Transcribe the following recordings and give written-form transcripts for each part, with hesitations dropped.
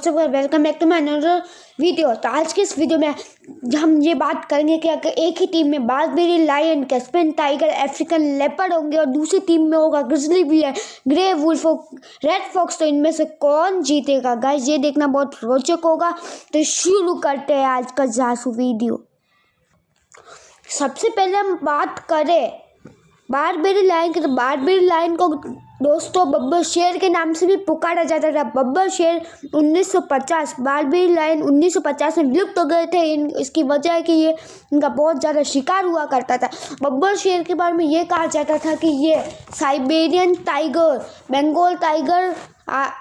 WhatsApp welcome back to my another video. तो आज के इस वीडियो में हम ये बात करेंगे कि अगर एक ही टीम में Barbary lion, Caspian tiger, African leopard होंगे और दूसरी टीम में होगा ग्रिजली बियर, ग्रे वुल्फ और रेड फॉक्स, तो इनमें से कौन जीतेगा। गाइस ये देखना बहुत रोचक होगा। तो शुरू करते हैं आज का जासू वीडियो। सबसे पहले हम बात करें बारबेरी लायन की, तो बारबेरी लायन को दोस्तों बब्बर शेर के नाम से भी पुकारा जाता था। बब्बर शेर 1950, बारबेरी लायन 1950 में विलुप्त हो गए थे। इसकी वजह है कि ये इनका बहुत ज़्यादा शिकार हुआ करता था। बब्बर शेर के बारे में ये कहा जाता था कि ये साइबेरियन टाइगर, बंगाल टाइगर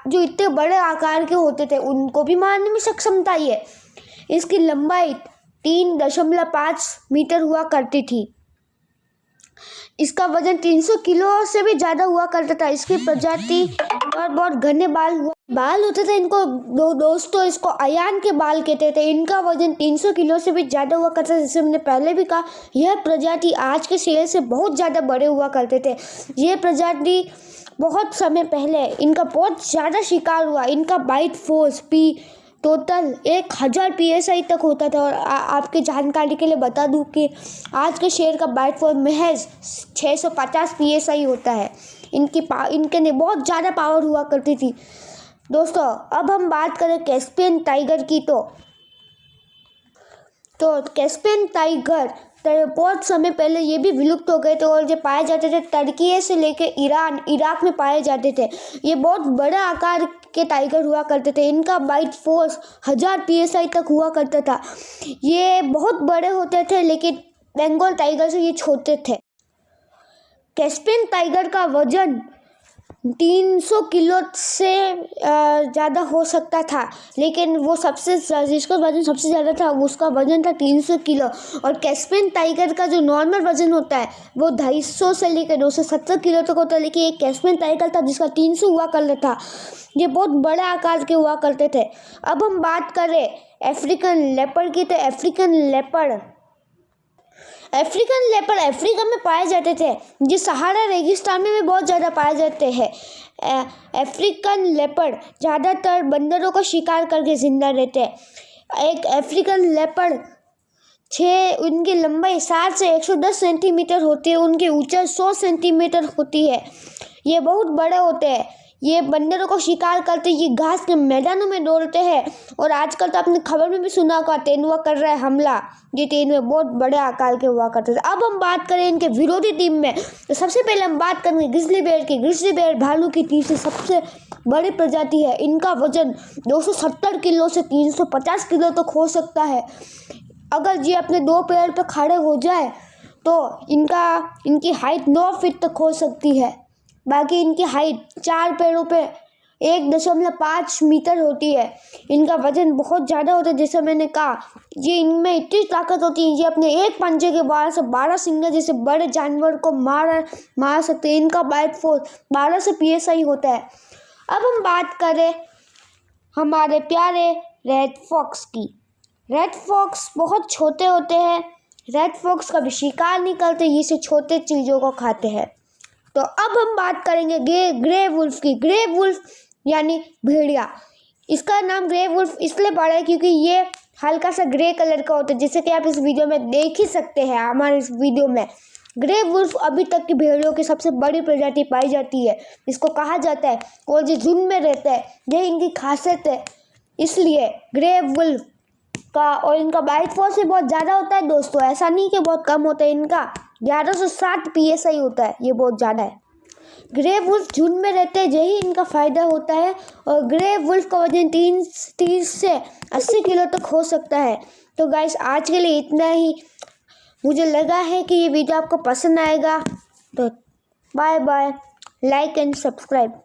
जो इतने बड़े आकार के होते थे उनको भी मारने में सक्षम था। ये इसकी लंबाई 3.5 मीटर हुआ करती थी। इसका वजन 300 किलो से भी ज़्यादा हुआ करता था। इसकी प्रजाति और बहुत घने बाल होते थे। इनको दोस्तों इसको अयान के बाल कहते थे। इनका वजन 300 किलो से भी ज़्यादा हुआ करता था। जैसे मैंने पहले भी कहा, यह प्रजाति आज के शेर से बहुत ज़्यादा बड़े हुआ करते थे। यह प्रजाति बहुत समय पहले इनका बहुत ज़्यादा शिकार हुआ। इनका बाइट फोर्स टोटल 1000 PSI तक होता था। और आपकी जानकारी के लिए बता दूं कि आज के शेर का बाइट फोर्स महज 650 PSI होता है। इनके ने बहुत ज़्यादा पावर हुआ करती थी। दोस्तों अब हम बात करें कैस्पियन टाइगर की, तो कैस्पियन टाइगर बहुत समय पहले ये भी विलुप्त हो गए थे और ये पाए जाते थे तुर्की से लेकर ईरान, इराक में पाए जाते थे। ये बहुत बड़ा आकार के टाइगर हुआ करते थे। इनका बाइट फोर्स 1000 PSI तक हुआ करता था। ये बहुत बड़े होते थे लेकिन बंगाल टाइगर से ये छोटे थे। कैस्पियन टाइगर का वजन 300 किलो से ज़्यादा हो सकता था, लेकिन वो जिसका वजन सबसे ज़्यादा था उसका वजन था 300 किलो। और कैस्पियन टाइगर का जो नॉर्मल वजन होता है वो 250 से लेकर 270 किलो तक होता है। लेकिन एक कैस्पियन टाइगर था जिसका 300 हुआ करता था। ये बहुत बड़े आकार के हुआ करते थे। अब हम बात करें अफ्रीकन लेपर्ड की, तो अफ्रीकन लेपर्ड अफ्रीका में पाए जाते थे, जो सहारा रेगिस्तान में भी बहुत ज़्यादा पाए जाते हैं। अफ्रीकन लेपर्ड ज़्यादातर बंदरों का शिकार करके जिंदा रहते हैं। एक अफ्रीकन लेपर्ड उनकी लंबाई 60 से 110 सेंटीमीटर होती है। उनकी ऊंचाई 100 सेंटीमीटर होती है। ये बहुत बड़े होते हैं। ये बंदरों को शिकार करते, ये घास के मैदानों में दौड़ते हैं। और आजकल तो आपने खबर में भी सुना होगा, तेंदुआ कर रहा है हमला। ये तेंदुए बहुत बड़े आकार के हुआ करते थे। अब हम बात करें इनके विरोधी टीम में, तो सबसे पहले हम बात करेंगे ग्रिजली बेयर की। ग्रिजली बेयर भालू की तीसरी सबसे बड़ी प्रजाति है। इनका वजन 270 किलो से 350 किलो तक हो सकता है। अगर ये अपने 2 पैर पर खड़े हो जाए तो इनकी हाइट 9 फीट तक हो सकती है। बाकी इनकी हाइट 4 पैरों पे 1.5 मीटर होती है। इनका वजन बहुत ज़्यादा होता है। जैसे मैंने कहा, ये इनमें इतनी ताकत होती है, ये अपने एक पंजे के 12 से 12 सिंगे जैसे बड़े जानवर को मार सकते हैं। इनका बाइट फोर्स 1200 PSI होता है। अब हम बात करें हमारे प्यारे रेड फॉक्स की। रेड फॉक्स बहुत छोटे होते हैं। रेड फॉक्स कभी शिकार नहीं करते, ये से छोटे चीज़ों को खाते हैं। तो अब हम बात करेंगे ग्रे वुल्फ की। ग्रे वुल्फ यानी भेड़िया। इसका नाम ग्रे वुल्फ इसलिए पड़ा है क्योंकि ये हल्का सा ग्रे कलर का होता है, जैसे कि आप इस वीडियो में देख ही सकते हैं। हमारे इस वीडियो में ग्रे वुल्फ अभी तक की भेड़ियों की सबसे बड़ी प्रजाति पाई जाती है। इसको कहा जाता है और ये झुंड में रहता है, यही इनकी खासियत है। इसलिए ग्रे वुल्फ का और इनका बाइट फोर्स भी बहुत ज़्यादा होता है दोस्तों। ऐसा नहीं कि बहुत कम होता है। इनका 1160 PSI होता है। ये बहुत ज़्यादा है। ग्रे वुल्फ झुंड में रहते हैं, यही इनका फ़ायदा होता है। और ग्रे वुल्फ का वजन 30 से 80 किलो तक हो सकता है। तो गाइस आज के लिए इतना ही। मुझे लगा है कि ये वीडियो आपको पसंद आएगा। तो bye bye, like and subscribe.